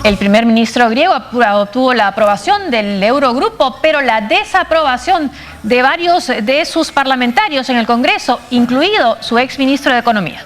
El primer ministro griego obtuvo la aprobación del Eurogrupo, pero la desaprobación de varios de sus parlamentarios en el Congreso, incluido su exministro de Economía.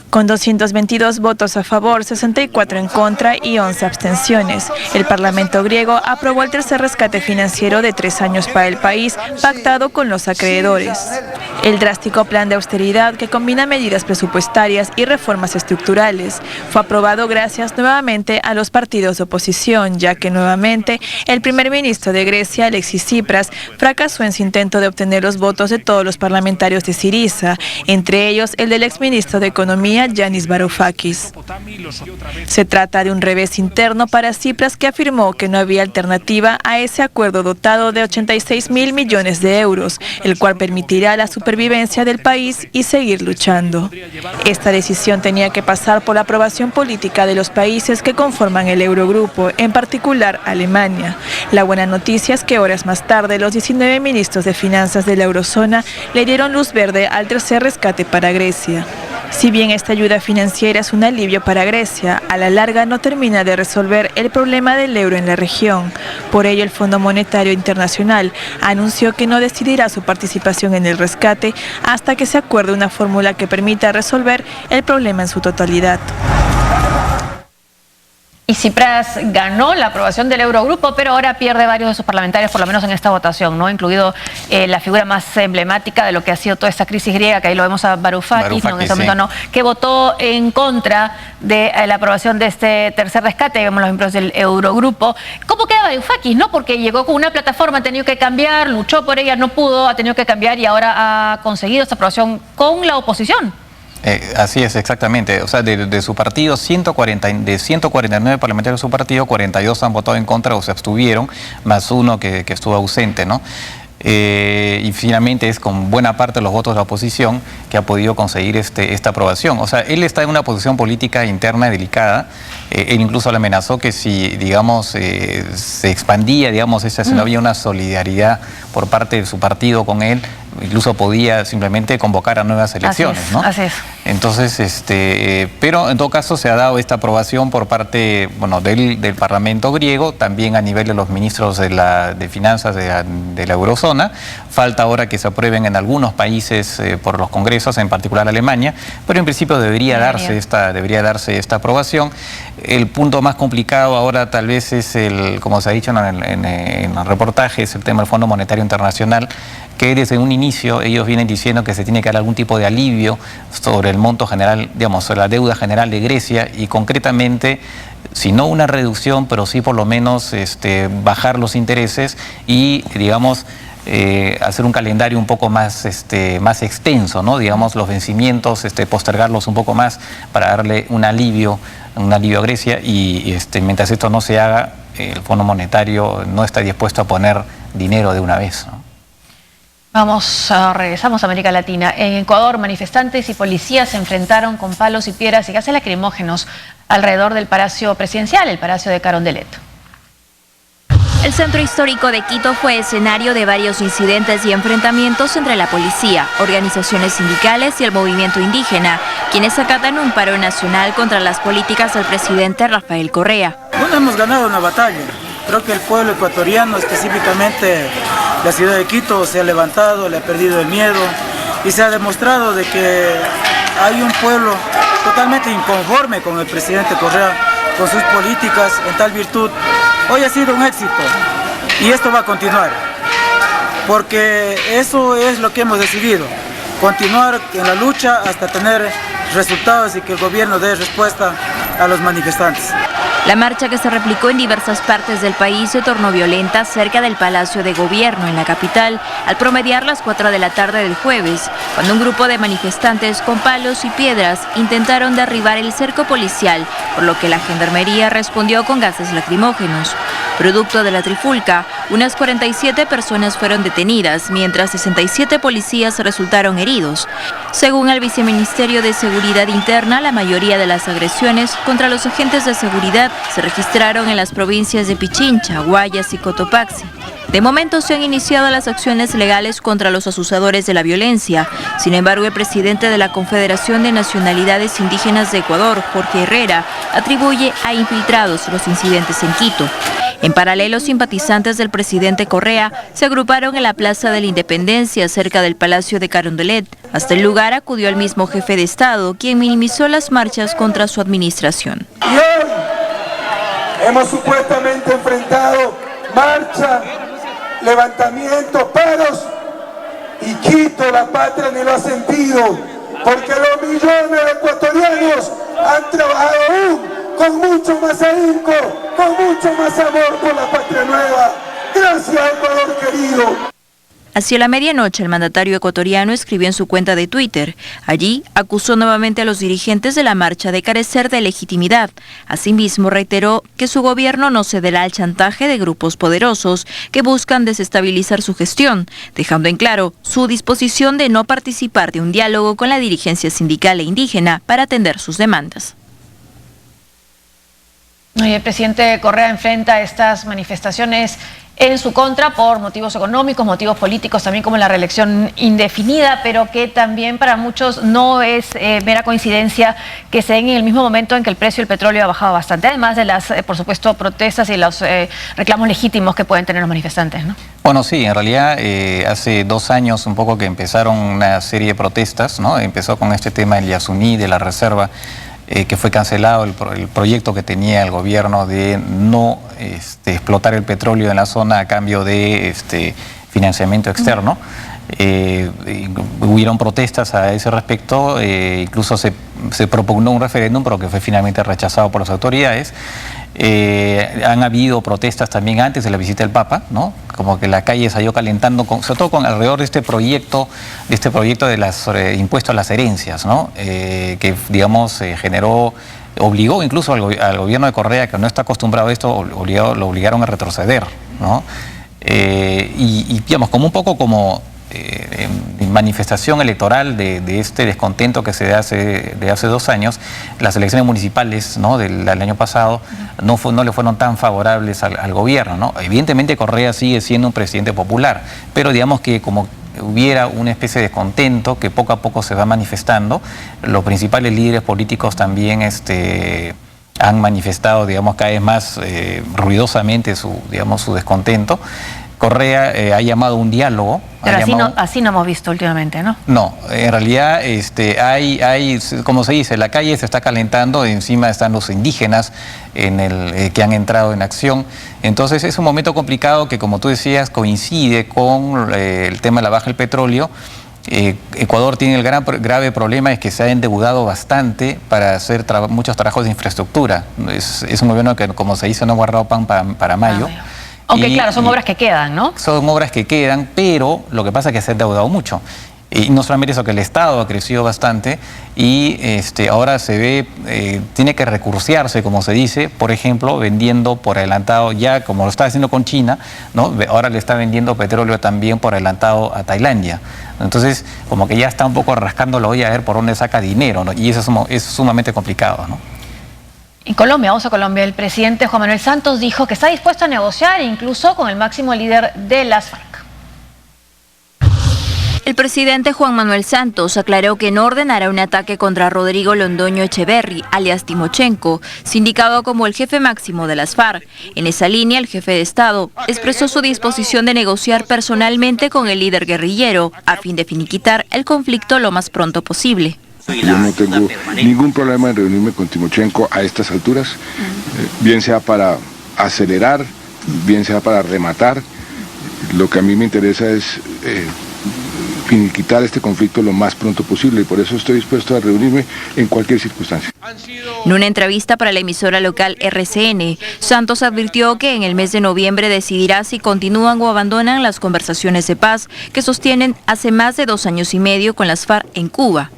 Con 222 votos a favor, 64 en contra y 11 abstenciones, el Parlamento griego aprobó el tercer rescate financiero de 3 años para el país, pactado con los acreedores. El drástico plan de austeridad, que combina medidas presupuestarias y reformas estructurales, fue aprobado gracias nuevamente a los partidos de oposición, ya que nuevamente el primer ministro de Grecia, Alexis Tsipras, fracasó en su intento de obtener los votos de todos los parlamentarios de Syriza, entre ellos el del exministro de Economía, Yanis Varoufakis. Se trata de un revés interno para Tsipras, que afirmó que no había alternativa a ese acuerdo dotado de 86.000 millones de euros, el cual permitirá la supervivencia del país y seguir luchando. Esta decisión tenía que pasar por la aprobación política de los países que conforman el Eurogrupo, en particular Alemania. La buena noticia es que horas más tarde los 19 ministros de finanzas de la eurozona le dieron luz verde al tercer rescate para Grecia. Si bien esta ayuda financiera es un alivio para Grecia, a la larga no termina de resolver el problema del euro en la región. Por ello, el Fondo Monetario Internacional anunció que no decidirá su participación en el rescate hasta que se acuerde una fórmula que permita resolver el problema en su totalidad. Y Tsipras ganó la aprobación del Eurogrupo, pero ahora pierde varios de sus parlamentarios, por lo menos en esta votación, ¿no? Incluido la figura más emblemática de lo que ha sido toda esta crisis griega, que ahí lo vemos a Varoufakis, ¿no? En este momento no, que votó en contra de la aprobación de este tercer rescate. Vemos los miembros del Eurogrupo. ¿Cómo queda Varoufakis, no? Porque llegó con una plataforma, ha tenido que cambiar, luchó por ella, no pudo, ha tenido que cambiar y ahora ha conseguido esta aprobación con la oposición. Así es, exactamente. O sea, de su partido, de 149 parlamentarios de su partido, 42 han votado en contra o se abstuvieron, más uno que estuvo ausente, ¿no? Y finalmente es con buena parte de los votos de la oposición que ha podido conseguir esta aprobación. O sea, él está en una posición política interna delicada. Él incluso le amenazó que si, digamos, se expandía, digamos, si no había una solidaridad por parte de su partido con él, incluso podía simplemente convocar a nuevas elecciones, ¿no? Así es. Entonces, pero en todo caso se ha dado esta aprobación por parte, bueno, del Parlamento griego, también a nivel de los ministros de Finanzas de la Eurozona. Falta ahora que se aprueben en algunos países por los congresos, en particular Alemania, pero en principio debería darse esta aprobación. El punto más complicado ahora tal vez es como se ha dicho en el reportaje, es el tema del Fondo Monetario Internacional, que desde un inicio ellos vienen diciendo que se tiene que dar algún tipo de alivio sobre el monto general, digamos, sobre la deuda general de Grecia y concretamente, si no una reducción, pero sí por lo menos bajar los intereses y, digamos, hacer un calendario un poco más extenso, ¿no? Digamos, los vencimientos, postergarlos un poco más para darle un alivio a Grecia y mientras esto no se haga, el Fondo Monetario no está dispuesto a poner dinero de una vez, ¿no? Regresamos a América Latina. En Ecuador, manifestantes y policías se enfrentaron con palos y piedras y gases lacrimógenos alrededor del Palacio Presidencial, el Palacio de Carondelet. El centro histórico de Quito fue escenario de varios incidentes y enfrentamientos entre la policía, organizaciones sindicales y el movimiento indígena, quienes acatan un paro nacional contra las políticas del presidente Rafael Correa. No hemos ganado una batalla. Creo que el pueblo ecuatoriano, específicamente la ciudad de Quito, se ha levantado, le ha perdido el miedo y se ha demostrado de que hay un pueblo totalmente inconforme con el presidente Correa, con sus políticas. En tal virtud, hoy ha sido un éxito y esto va a continuar, porque eso es lo que hemos decidido, continuar en la lucha hasta tener resultados y que el gobierno dé respuesta a los manifestantes. La marcha, que se replicó en diversas partes del país, se tornó violenta cerca del Palacio de Gobierno en la capital al promediar las 4 de la tarde del jueves, cuando un grupo de manifestantes con palos y piedras intentaron derribar el cerco policial, por lo que la gendarmería respondió con gases lacrimógenos. Producto de la trifulca, unas 47 personas fueron detenidas, mientras 67 policías resultaron heridos. Según el Viceministerio de Seguridad Interna, la mayoría de las agresiones contra los agentes de seguridad se registraron en las provincias de Pichincha, Guayas y Cotopaxi. De momento se han iniciado las acciones legales contra los asusadores de la violencia. Sin embargo, el presidente de la Confederación de Nacionalidades Indígenas de Ecuador, Jorge Herrera, atribuye a infiltrados los incidentes en Quito. En paralelo, simpatizantes del presidente Correa se agruparon en la Plaza de la Independencia, cerca del Palacio de Carondelet. Hasta el lugar acudió el mismo jefe de Estado, quien minimizó las marchas contra su administración. Y hoy hemos supuestamente enfrentado marcha, levantamientos, paros, y Quito, la patria, ni lo ha sentido, porque los millones de ecuatorianos han trabajado aún con mucho más ahínco, con mucho más amor por la patria nueva. Gracias, Ecuador querido. Hacia la medianoche, el mandatario ecuatoriano escribió en su cuenta de Twitter. Allí acusó nuevamente a los dirigentes de la marcha de carecer de legitimidad. Asimismo, reiteró que su gobierno no cederá al chantaje de grupos poderosos que buscan desestabilizar su gestión, dejando en claro su disposición de no participar de un diálogo con la dirigencia sindical e indígena para atender sus demandas. El presidente Correa enfrenta estas manifestaciones en su contra por motivos económicos, motivos políticos, también como la reelección indefinida, pero que también para muchos no es mera coincidencia que se den en el mismo momento en que el precio del petróleo ha bajado bastante, además de las, por supuesto, protestas y los reclamos legítimos que pueden tener los manifestantes, ¿no? Bueno, sí, en realidad hace 2 años un poco que empezaron una serie de protestas, ¿no? Empezó con este tema del Yasuní, de la reserva, que fue cancelado el proyecto que tenía el gobierno de no explotar el petróleo en la zona a cambio de financiamiento externo. Hubieron protestas a ese respecto, incluso se propugnó un referéndum, pero que fue finalmente rechazado por las autoridades. Han habido protestas también antes de la visita del Papa, ¿no? Como que la calle salió calentando, sobre todo alrededor de este proyecto de los impuestos a las herencias, ¿no? Que, digamos, obligó incluso al gobierno de Correa, que no está acostumbrado a esto, lo obligaron a retroceder, ¿no? Y digamos, como un poco como manifestación electoral de este descontento que se da de hace 2 años, las elecciones municipales, ¿no? del año pasado no le fueron tan favorables al gobierno, ¿no? Evidentemente Correa sigue siendo un presidente popular, pero digamos que como hubiera una especie de descontento que poco a poco se va manifestando, los principales líderes políticos también han manifestado, digamos, cada vez más ruidosamente su descontento. Correa ha llamado a un diálogo. Pero así no hemos visto últimamente, ¿no? No, en realidad hay, como se dice, la calle se está calentando, encima están los indígenas que han entrado en acción. Entonces es un momento complicado que, como tú decías, coincide con el tema de la baja del petróleo. Ecuador tiene el grave problema es que se ha endeudado bastante para hacer muchos trabajos de infraestructura. Es un gobierno que, como se dice, no ha guardado pan para mayo. Aunque claro, son obras que quedan, ¿no? Son obras que quedan, pero lo que pasa es que se ha endeudado mucho. Y no solamente eso, que el Estado ha crecido bastante y ahora se ve, tiene que recursearse, como se dice, por ejemplo, vendiendo por adelantado, ya como lo está haciendo con China, ¿no? Ahora le está vendiendo petróleo también por adelantado a Tailandia. Entonces, como que ya está un poco rascando la olla a ver por dónde saca dinero, ¿no? Y eso es sumamente complicado, ¿no? En Colombia, vamos a Colombia, el presidente Juan Manuel Santos dijo que está dispuesto a negociar incluso con el máximo líder de las FARC. El presidente Juan Manuel Santos aclaró que no ordenará un ataque contra Rodrigo Londoño Echeverry, alias Timochenko, sindicado como el jefe máximo de las FARC. En esa línea, el jefe de Estado expresó su disposición de negociar personalmente con el líder guerrillero a fin de finiquitar el conflicto lo más pronto posible. Yo no tengo ningún problema en reunirme con Timochenko a estas alturas, bien sea para acelerar, bien sea para rematar. Lo que a mí me interesa es finiquitar este conflicto lo más pronto posible y por eso estoy dispuesto a reunirme en cualquier circunstancia. En una entrevista para la emisora local RCN, Santos advirtió que en el mes de noviembre decidirá si continúan o abandonan las conversaciones de paz que sostienen hace más de 2 años y medio con las FARC en Cuba.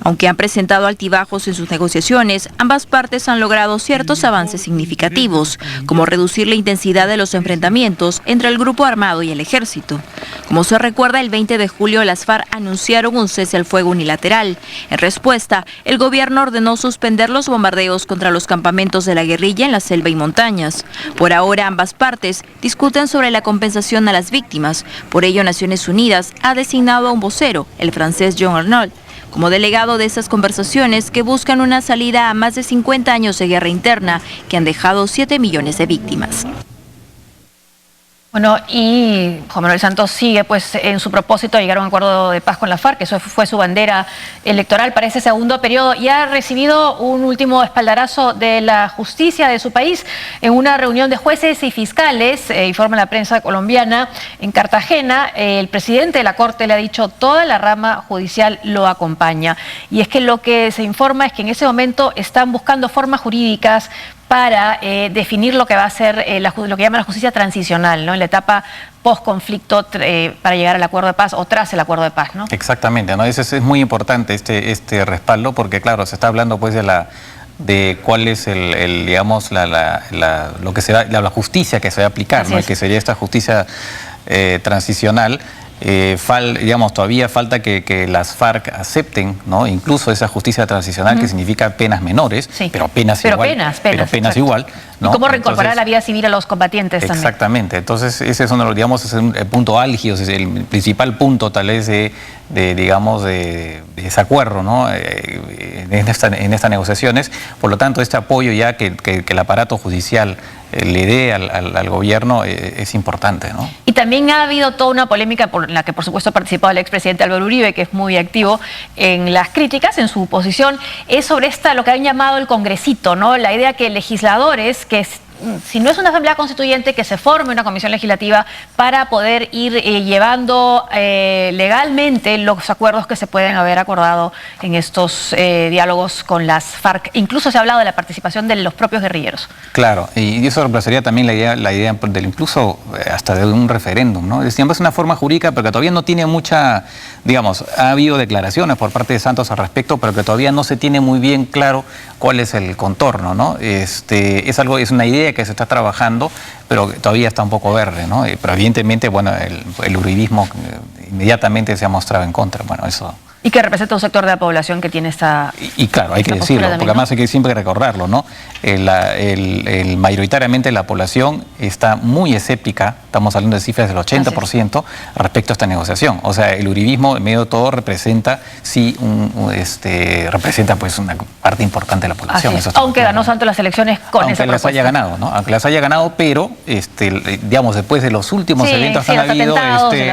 Aunque han presentado altibajos en sus negociaciones, ambas partes han logrado ciertos avances significativos, como reducir la intensidad de los enfrentamientos entre el grupo armado y el ejército. Como se recuerda, el 20 de julio las FARC anunciaron un cese al fuego unilateral. En respuesta, el gobierno ordenó suspender los bombardeos contra los campamentos de la guerrilla en la selva y montañas. Por ahora, ambas partes discuten sobre la compensación a las víctimas. Por ello, Naciones Unidas ha designado a un vocero, el francés Jean Arnault, como delegado de esas conversaciones que buscan una salida a más de 50 años de guerra interna que han dejado 7 millones de víctimas. Bueno, y Juan Manuel Santos sigue pues en su propósito de llegar a un acuerdo de paz con la FARC, eso fue su bandera electoral para ese segundo periodo, y ha recibido un último espaldarazo de la justicia de su país en una reunión de jueces y fiscales, informa la prensa colombiana, en Cartagena. El presidente de la Corte le ha dicho toda la rama judicial lo acompaña, y es que lo que se informa es que en ese momento están buscando formas jurídicas para definir lo que va a ser lo que llama la justicia transicional, ¿no? En la etapa post-conflicto para llegar al acuerdo de paz o tras el acuerdo de paz, ¿no? Exactamente, ¿no? Eso es muy importante, este respaldo, porque claro, se está hablando pues de cuál es digamos, lo que se va, la justicia que se va a aplicar, ¿no? Que sería esta justicia transicional. Digamos, todavía falta que las FARC acepten, ¿no? Incluso esa justicia transicional, que significa penas menores, pero penas igual. ¿no? Y cómo reincorporar la vida civil a los combatientes también. Exactamente. Entonces, ese es uno de los, digamos, es un punto álgido, es el principal punto tal vez de desacuerdo, ¿no? en estas negociaciones. Por lo tanto, este apoyo ya que el aparato judicial le dé al gobierno es importante, ¿no? Y también ha habido toda una polémica en la que por supuesto ha participado el expresidente Álvaro Uribe, que es muy activo en las críticas, en su posición, es sobre lo que han llamado el congresito, ¿no? La idea que legisladores, que si no es una asamblea constituyente, que se forme una comisión legislativa para poder ir llevando legalmente los acuerdos que se pueden haber acordado en estos diálogos con las FARC. Incluso se ha hablado de la participación de los propios guerrilleros. Claro, y eso reemplazaría también la idea del incluso hasta de un referéndum, ¿no? Es una forma jurídica, pero que todavía no tiene mucha, digamos, ha habido declaraciones por parte de Santos al respecto, pero que todavía no se tiene muy bien claro cuál es el contorno, ¿no? Es una idea que se está trabajando, pero todavía está un poco verde, ¿no? Pero evidentemente, bueno, el uribismo inmediatamente se ha mostrado en contra, bueno, eso... Y que representa un sector de la población que tiene esta... Y claro, hay que decirlo, porque además hay que siempre recordarlo, ¿no? Mayoritariamente la población está muy escéptica, estamos hablando de cifras del 80% respecto a esta negociación. O sea, el uribismo en medio de todo representa, representa pues una parte importante de la población. Eso aunque ganó Santos las elecciones con esa propuesta. Aunque las haya ganado, ¿no? Aunque las haya ganado, pero, digamos, después de los últimos eventos que han habido,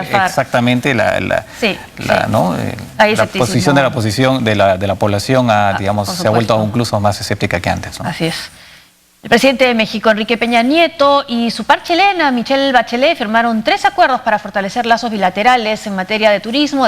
exactamente ¿no? La posición de la población se ha vuelto incluso más escéptica que antes, ¿no? Así es. El presidente de México, Enrique Peña Nieto, y su par chilena, Michelle Bachelet, firmaron 3 acuerdos para fortalecer lazos bilaterales en materia de turismo,